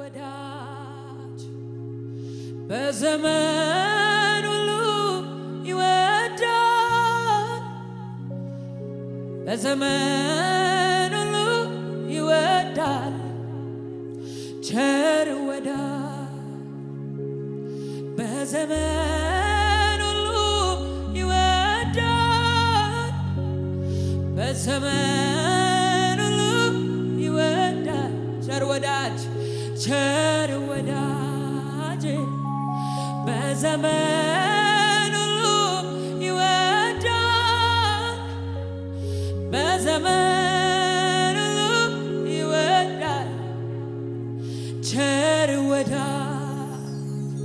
ወዳጅ በዘመን ሁሉ ይወዳል በዘመን ሁሉ ይወዳል ቸር ወዳጅ በዘመን ሁሉ ይወዳል በዘመን ሁሉ ይወዳል ቸር ወዳጅ ቸር ወዳጅ በዘመን ሁሉ ይወዳል በዘመን ሁሉ ይወዳል ቸር ወዳጅ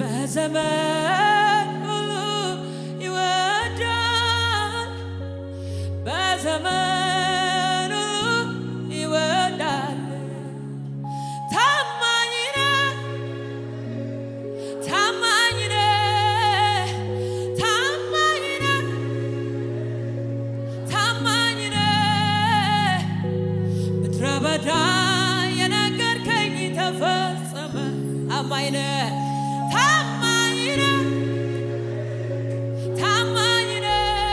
በዘመን ሁሉ ይወዳል በዘመን ሁሉ ይወዳል የነገርከኝ ተፈጸመ ታማኝ ነህ ታማኝ ነህ ታማኝ ነህ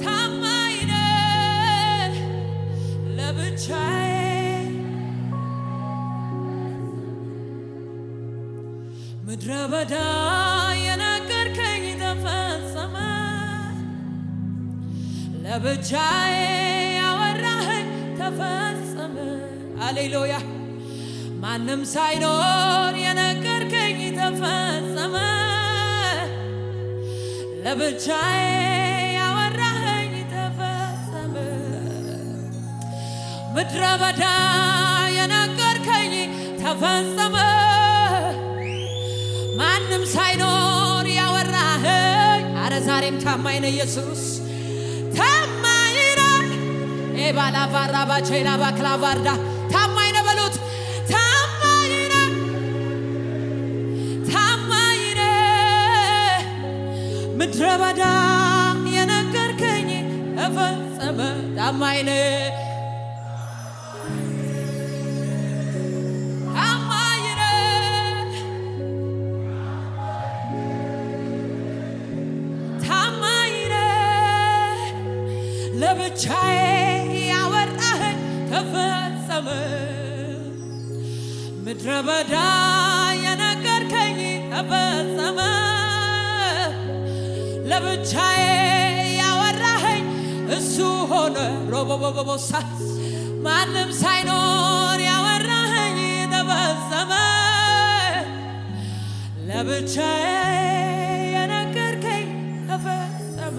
ታማኝ ነህ ለብቻዬ ምድረ በዳ የነገርከኝ ተፈጸመ ለብቻዬ ያወራኸኝ ተፈጸመ ሃሌሉያ ማንም ሳይኖር የነገርከኝ ተፈጸመ ለብቻዬ ያወራኸኝ ተፈጸመ ምድረ በዳ የነገርከኝ ተፈጸመ ማንም ሳይኖር ያወራኸኝ አረ ዛሬም ታማኝ ነህ ኢየሱስ ታማኝ ነህ ኤባላቫራ ባቼላ ባክላቫርዳ ታማኝ ነህ በሉት ታማኝ ነህ ታማኝ ነህ ምድረ በዳ የነገርከኝ ተፈጸመ ታማኝ ነህ ታማኝ ነህ ታማኝ ነህ ለብቻዬ ያወራኸኝ ተፈጸመ ምድረ በዳ የነገርከኝ ተፈጸመ ለብቻዬ ያወራኸኝ እሱ ሆነ ሮቦቦቦሳ ማንም ሳይኖር ያወራኸኝ ተፈጸመ ለብቻዬ የነገርከኝ ተፈጸመ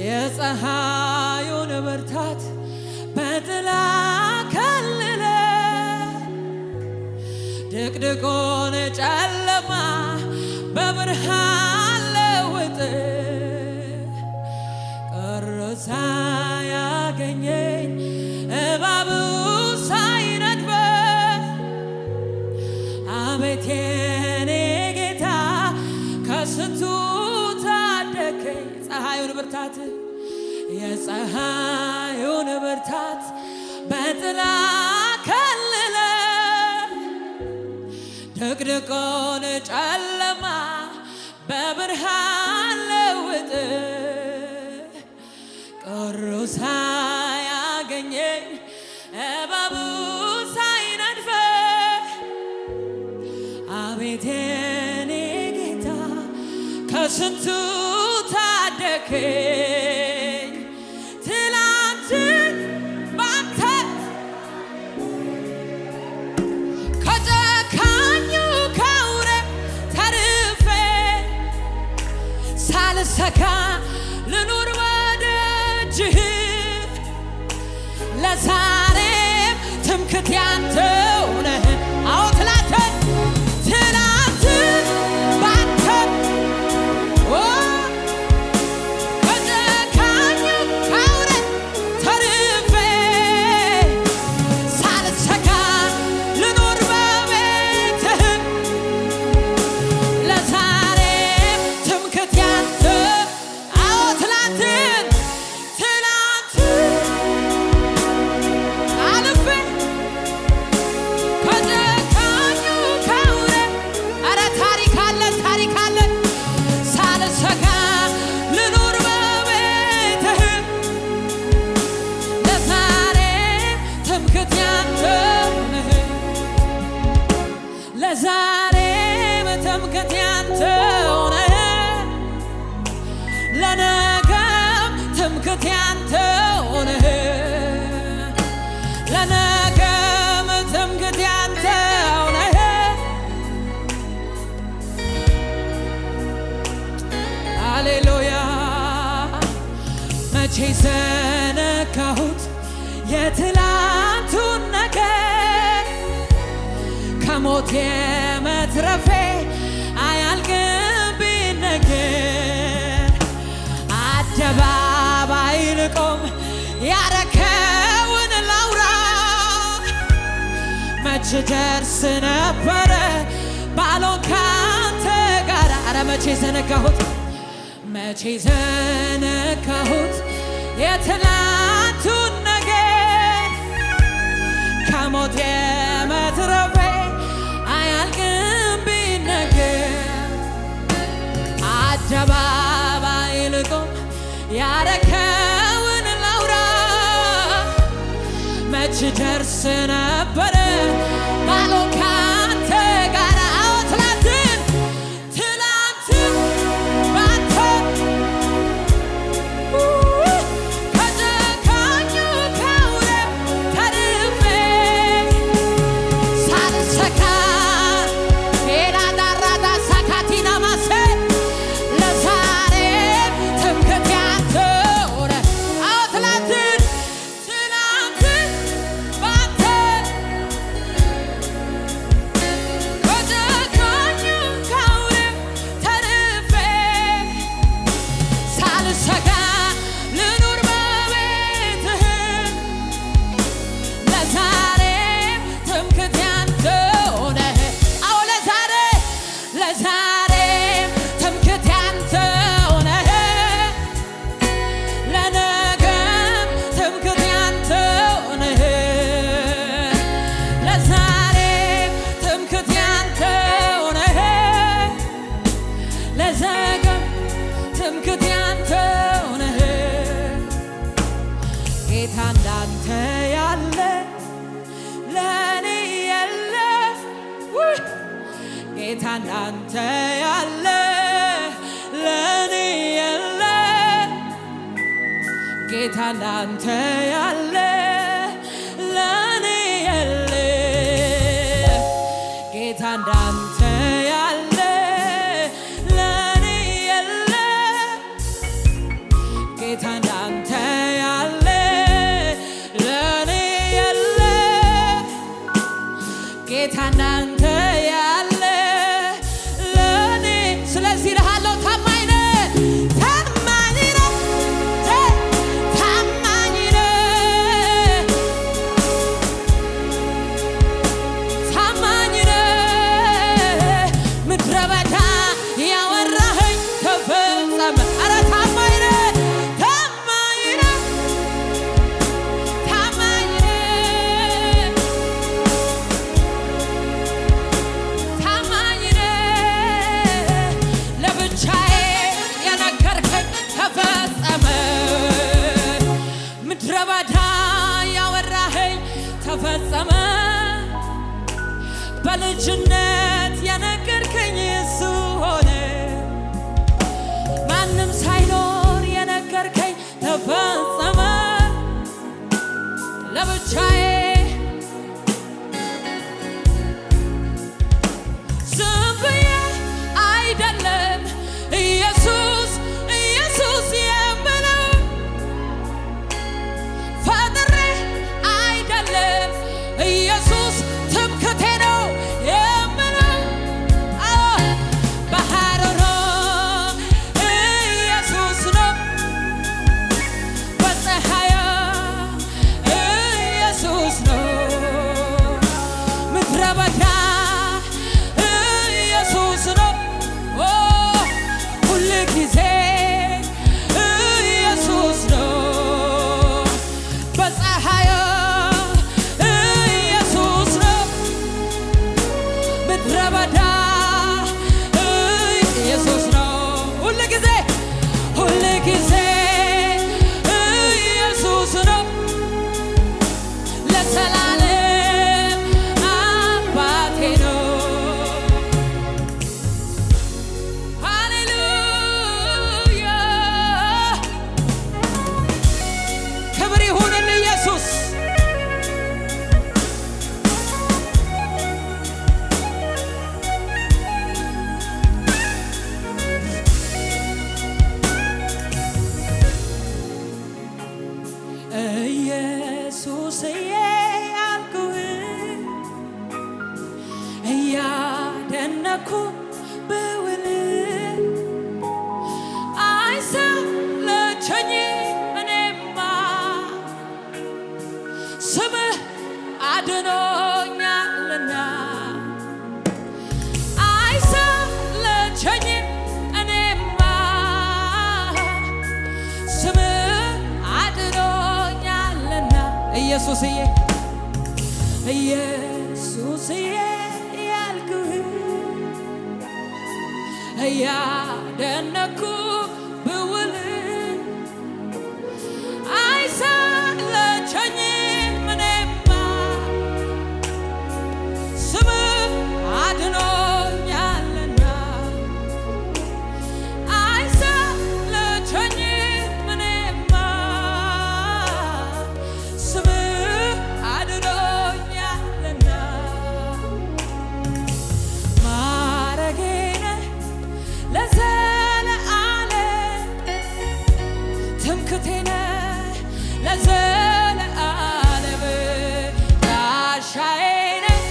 የፀሐዩን ብርታት በጥላ ከልለ ድቅድቁን ጨለማ በብርሃን ለውጥ ቀረ ሳያገኘኝ እባቡ ሳይነድፈኝ አቤት የኔ ጌታ ከስንቱ ታደገኝ ፀሐዩን ብርታት የፀሐዩን ብርታት በጥላ ከልለ ድቅድቁን ጨለማ በብርሃን ለውጥ ቀረ ሳያገኘኝ እባቡ ሳይነድፈኝ አቤት የኔ ጌታ ከስንቱ ታደገኝ ትላንትን ባንተ ከጨካኙ ከአውሬ ተርፌ ሳልሰካ ልኑር ወደጅህ ለዛሬም መቼ ዘነጋሁት የትላንቱን ነገር ከሞት የመትረፌ አያልቅም ቢነገር አደባባይ ልቆም ያረከውን ላውራ መች ደርስ ነበረ ባሎን ካንተ ጋር አረ መቼ ዘነጋሁት የትላንቱን ነገር ከሞት የመትረፌ አያልቅም ቢነገር አደባባይ ልቆም ያረከውን ላውራ መች ደርስ ነበረ ባሎን ካንተ ጋር አዎ ትላንትን ባንተ ከጨካኙ ከአውሬው ተርፌ ሳልሰጋ ሄዳ ዳራዳ ሳካቲና ማሴ ለዛሬም ትምክህቴ አንተ ሆነ አዎ ትላንትን ባንተ ከጨካኙ ከአውሬው ተርፌ ሳልሰጋ ልኑር በቤትህ ለዛሬም ትምክህቴ አንተ ሆነህ አዎ ለዛሬም ትምክህቴ አንተ ሆነህ ለነገም ትምክህቴ አንተ ሆነህ ለዛሬም ትምክህቴ አንተ ሆነህ ለዘገም ትምክህቴ አንተ ሆነህ ጌታ እንዳንተ ያለ ለኔ የለ ጌታ እንዳንተ ያለ ለኔ የለ ጌታ እንዳንተ ያለ ለኔ የለ ጌታ እንዳንተ ያለ ለኔ የለ ጌታ እንዳንተ ያለ ለኔ የለ ጌታ እንዳንተ ያለ ለኔ ስለዚህ እልሃለሁ ታማኝ ነህ ታማኝ ነህ ታማኝ ነህ ታማኝ ነህ ምድረ በዳ ያወራኸኝ ተፈጸመ ኧረ ታማኝ ነህ ታማኝ ነህ ታማኝ ነህ ታማኝ ነህ ለብቻዬ የነገርከኝ ተፈጸመ ምድረ በዳ ያወራኸኝ ተፈጸመ በልጅነት የነገርከኝ እሱ ሆነ ማንም ሳይኖር የነገርከኝ ተፈጸመ ለብቻዬ ዝም ብዬ አይደለም ኢየሱስ ኢየሱስ የምለው ፈጥሬ አይደለም ኢየሱስ ትምክህቴ ነው የምለው አዎ በሐሩር ኢየሱስ ነው በፀሐይ ኢየሱስ ኢየሱስዬ ያልኩህ እያደነኩ ብውል አይሰለቸኝም እኔማ ስምህ አድኖኛልና አይሰለቸኝም እኔማ ስምህ አድኖኛልና ኢየሱስዬ ኢየሱስዬ ያልኩህ እያደነኩ ብውል አይሰለቸኝም እኔማ ስምህ አድኖኛልና አይሰለቸኝም እኔማ ስምህ አድኖኛልና ማረጌ ነህ ለዘለዓለም ትምክህቴ ነህ ለዘለዓለም ጋሻዬ ነህ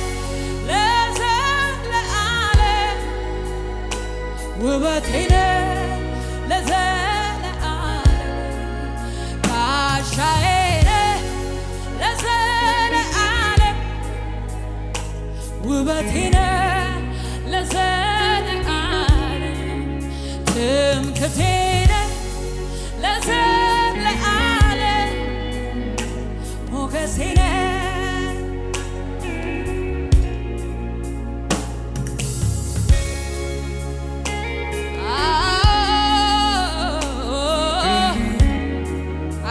ለዘለዓለም ውበቴ ነህ ለዘለዓለም ጋሻዬ ነህ ለዘለዓለም ውበቴ ነህ ለዘለዓለም ትምክህቴ ነህ ለዘለዓለም ሞገሴ ነህ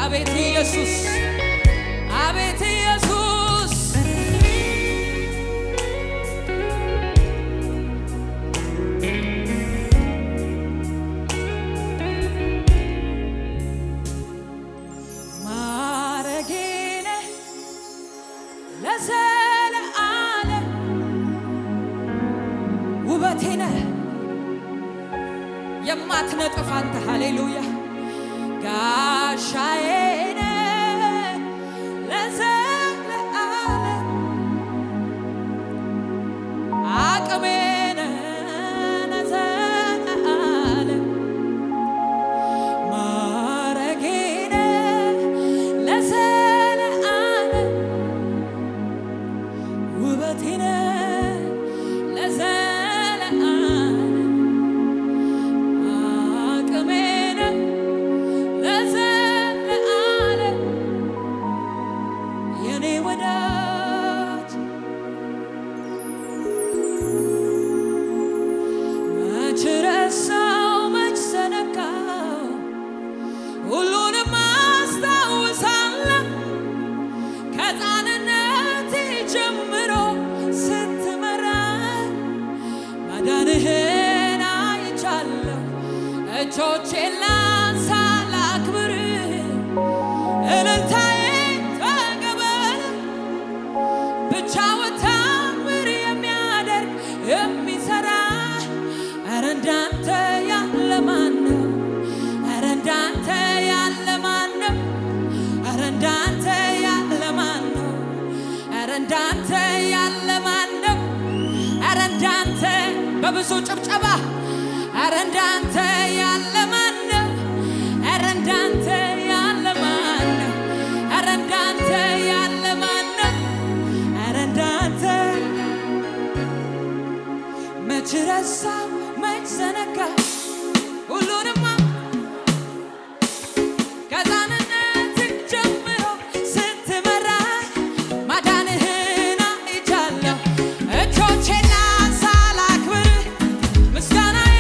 አቤት ኢየሱስ አቤት ኢየሱስ ማረጌ ነህ ለዘለዓለም ውበቴ ነህ የማትነጥፍ አንተ ሃሌሉያ ጋሻዬ ነህ ለዘለዓለም አቅሜ ነህ ለዘለዓለም ማረጌ ነህ ለዘለዓለም ውበቴ ነህ ለዘለዓለም አቅሜ ነህ ለዘለዓለም የኔ ወዳጅ መች ረሳው መች ዘነጋው ሁሉንም አስታውሳለሁ ከሕፃንነቴ ጀምሮ ስትመራ ማዳንህን አይቻለሁ እጆቼን ላንሳ ላክብር እልልታዬ ተቀበል ብቻውን ታምር የሚያደርግ የሚሰራ ኧረ እንዳንተ ያለ ማን ነው ኧረ እንዳንተ ያለ ማን ነው ኧረ እንዳንተ ያለ ማን ነው ኧረ እንዳንተ ያለ ማን ነው ኧረ እንዳንተ በብዙ ጭብጨባ ኧረ እንዳንተ ያለ ማን ነው ኧረ እንዳንተ ያለ ማን ነው ኧረ እንዳንተ ያለ ማን ነው ኧረ እንዳንተ መች ረሳው መች ዘነጋ ሁሉንም ከሕፃንነት ጀምሮ ስትመራ ማዳንህን አይቻለሁ እጆቼን ላንሳ ላክብር ምስጋናዬ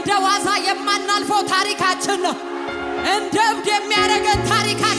እንደ ዋዛ የማናልፈው ታሪካችን ነው። እንደ እብድ የሚያደርገን ታሪካችን